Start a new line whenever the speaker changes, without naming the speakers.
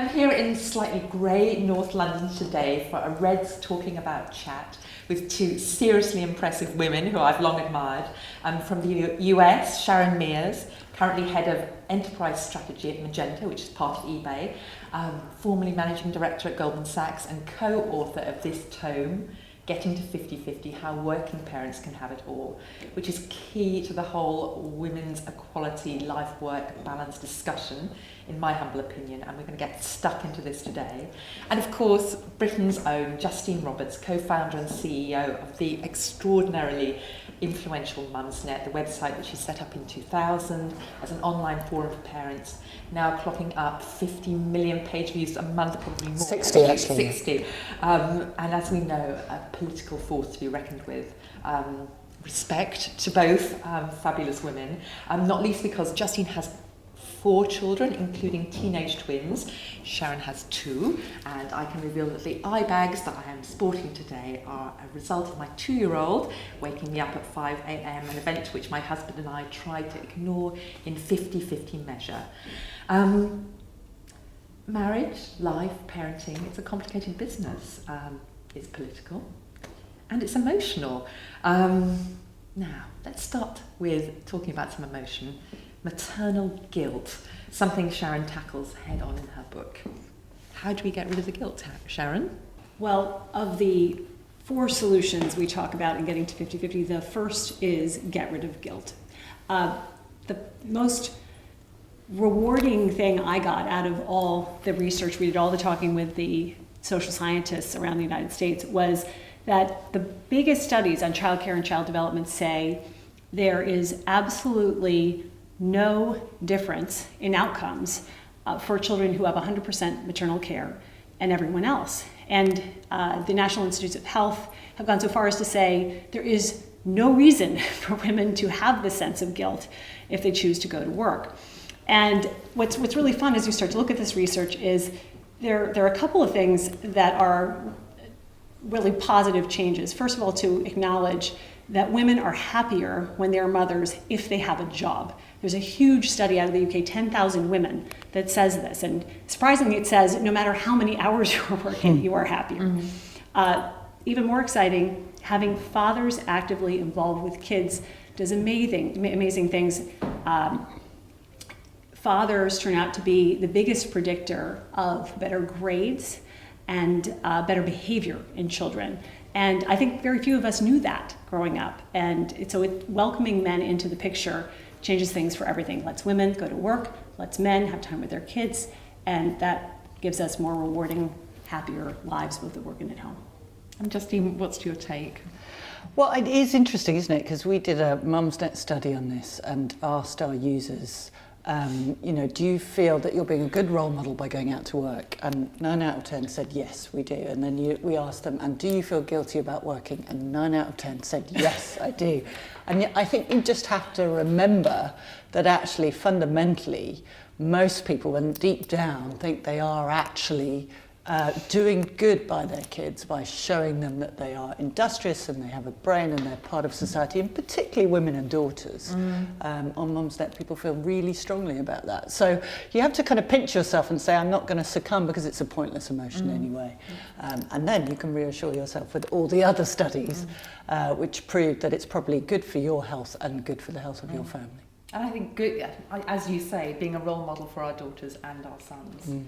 I'm here in slightly grey North London today for a Reds Talking About chat with two seriously impressive women who I've long admired. From the US, Sharon Meers, currently head of enterprise strategy at Magenta, which is part of eBay, formerly managing director at Goldman Sachs and co-author of this tome, Getting to 50-50, How Working Parents Can Have It All, which is key to the whole women's equality, life-work balance discussion, in my humble opinion, and we're going to get stuck into this today. And of course, Britain's own Justine Roberts, co-founder and CEO of the extraordinarily influential Mumsnet, the website that she set up in 2000 as an online forum for parents, now clocking up 50 million page views a month, probably more.
60 actually.
60. And as we know, a political force to be reckoned with. Respect to both fabulous women, not least because Justine has 4 children, including teenage twins. Sharon has 2, and I can reveal that the eye bags that I am sporting today are a result of my 2-year-old waking me up at 5 a.m, an event which my husband and I tried to ignore in 50-50 measure. Marriage, life, parenting, it's a complicated business. It's political and it's emotional. Now, let's start with talking about some emotion. Maternal guilt, something Sharon tackles head on in her book. How do we get rid of the guilt, Sharon?
Well, of the 4 solutions we talk about in Getting to 50-50, the first is get rid of guilt. The most rewarding thing I got out of all the research we did, all the talking with the social scientists around the United States, was that the biggest studies on childcare and child development say there is absolutely no difference in outcomes for children who have 100% maternal care and everyone else. And the National Institutes of Health have gone so far as to say there is no reason for women to have this sense of guilt if they choose to go to work. And what's really fun as you start to look at this research is there are a couple of things that are really positive changes. First of all, to acknowledge that women are happier when they're mothers if they have a job. There's a huge study out of the UK, 10,000 women, that says this. And surprisingly, it says no matter how many hours you're working, you are happier. Mm-hmm. Even more exciting, having fathers actively involved with kids does amazing things. Fathers turn out to be the biggest predictor of better grades and better behavior in children. And I think very few of us knew that growing up. And so welcoming men into the picture changes things for everything. Lets women go to work, lets men have time with their kids, and that gives us more rewarding, happier lives both at work and at home.
And Justine, what's your take?
Well, it is interesting, isn't it? Because we did a Mumsnet study on this and asked our users, do you feel that you're being a good role model by going out to work? And 9 out of 10 said, yes, we do. And then we asked them, and do you feel guilty about working? And 9 out of 10 said, yes, I do. And I think you just have to remember that actually, fundamentally, most people, when deep down, think they are actually doing good by their kids by showing them that they are industrious and they have a brain and they're part of society, and particularly women and daughters. On Mumsnet, people feel really strongly about that. So you have to kind of pinch yourself and say, I'm not going to succumb because it's a pointless emotion anyway. And then you can reassure yourself with all the other studies which prove that it's probably good for your health and good for the health of your family.
And I think, good, as you say, being a role model for our daughters and our sons.